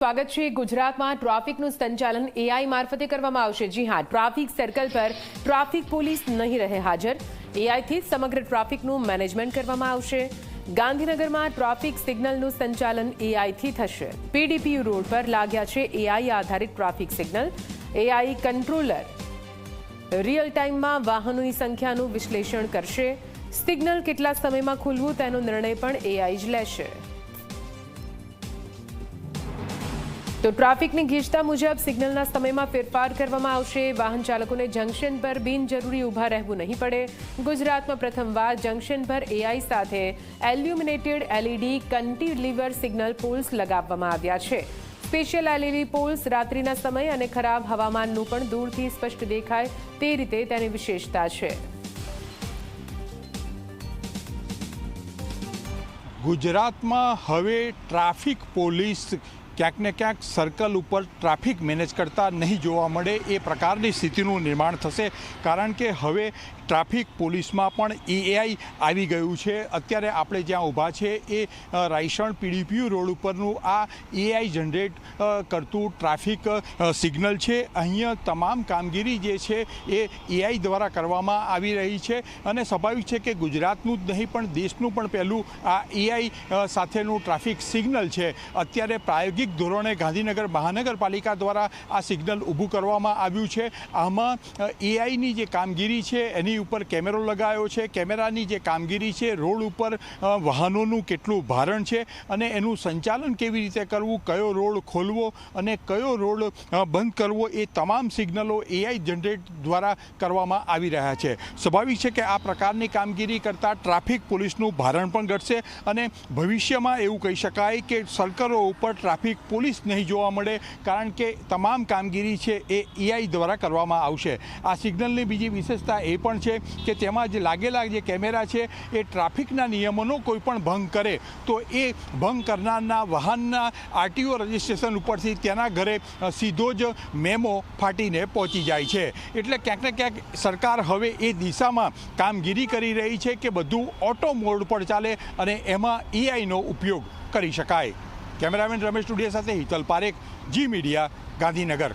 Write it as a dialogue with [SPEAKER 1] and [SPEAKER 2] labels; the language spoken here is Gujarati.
[SPEAKER 1] સ્વાગત છે। ગુજરાતમાં ટ્રાફિકનું સંચાલન એઆઈ મારફતે કરવામાં આવશે। જી હા, ટ્રાફિક સર્કલ પર ટ્રાફિક પોલીસ નહીં રહે હાજર। એઆઈથી સમગ્ર ટ્રાફિકનું મેનેજમેન્ટ કરવામાં આવશે। ગાંધીનગરમાં ટ્રાફિક સિગ્નલનું સંચાલન એઆઈથી થશે। પીડીપીયુ રોડ પર લાગ્યા છે એઆઈ આધારિત traffic signal. AI controller real ટાઈમમાં વાહનોની સંખ્યાનું વિશ્લેષણ કરશે। સિગ્નલ કેટલા સમયમાં ખુલવું તેનો નિર્ણય પણ એઆઈ જ લેશે। તો ટ્રાફિકની ગીચતા મુજબ સિગ્નલના સમયમાં ફેરફાર કરવામાં આવશે। વાહન ચાલકોને જંકશન પર બિનજરૂરી ઊભા રહેવું નહીં પડે। ગુજરાતમાં પ્રથમવાર જંકશન પર એઆઈ સાથે એલ્યુમિનેટેડ એલઈડી કન્ટિલીવર સિગ્નલ પોલ્સ લગાવવામાં આવ્યા છે। સ્પેશિયલ એલઈડી પોલ્સ રાત્રિના સમય અને ખરાબ હવામાનનું પણ દૂરથી સ્પષ્ટ દેખાય તે રીતે તેની વિશેષતા છે।
[SPEAKER 2] ગુજરાતમાં હવે ટ્રાફિક પોલીસ ક્યાંક ને ક્યાંક સર્કલ ઉપર ટ્રાફિક મેનેજ કરતા નહીં જોવા મળે એ પ્રકારની સ્થિતિનું નિર્માણ થશે। કારણ કે હવે ટ્રાફિક પોલીસમાં પણ એઆઈ આવી ગયું છે। અત્યારે આપણે જ્યાં ઊભા છે એ રાયસણ પીડીપીયુ રોડ ઉપરનું આ એઆઈ જનરેટ કરતું ટ્રાફિક સિગ્નલ છે। અહીંયા તમામ કામગીરી જે છે એ એઆઈ દ્વારા કરવામાં આવી રહી છે અને સ્વાભાવિક છે કે ગુજરાતનું જ નહીં પણ દેશનું પણ પહેલું આ એઆઈ સાથેનું ટ્રાફિક સિગ્નલ છે। અત્યારે પ્રાયોગિક ધોરણે ગાંધીનગર મહાનગરપાલિકા દ્વારા આ સિગ્નલ ઊભું કરવામાં આવ્યું છે। આમાં એઆઈની જે કામગીરી છે એની ઉપર કેમેરો લગાવ્યો છે। કેમેરાની જે કામગીરી છે, રોડ ઉપર વાહનોનું કેટલું ભારણ છે અને એનું સંચાલન કેવી રીતે કરવું, કયો રોડ ખોલવો અને કયો રોડ બંધ કરવો, એ તમામ સિગ્નલો એઆઈ જનરેટ દ્વારા કરવામાં આવી રહ્યા છે। સ્વાભાવિક છે કે આ પ્રકારની કામગીરી કરતાં ટ્રાફિક પોલીસનું ભારણ પણ ઘટશે અને ભવિષ્યમાં એવું કહી શકાય કે સર્કલો ઉપર ટ્રાફિક પોલીસ નહીં જોવા મળે, કારણ કે તમામ કામગીરી છે એ એઆઈ દ્વારા કરવામાં આવશે। આ સિગ્નલની બીજી વિશેષતા એ પણ છે કે તેમાં જે લાગેલા જે કેમેરા છે એ ટ્રાફિકના નિયમોનો કોઈ પણ ભંગ કરે તો એ ભંગ કરનારના વાહનના આરટીઓ રજિસ્ટ્રેશન ઉપરથી તેના ઘરે સીધો જ મેમો ફાટીને પહોંચી જાય છે। એટલે ક્યાંક ને ક્યાંક સરકાર હવે એ દિશામાં કામગીરી કરી રહી છે કે બધું ઓટો મોડ પર ચાલે અને એમાં એઆઈનો ઉપયોગ કરી શકાય। કેમેરામેન રમેશ ટુડિયા સાથે હિતલ પારેખ, જી મીડિયા, ગાંધીનગર।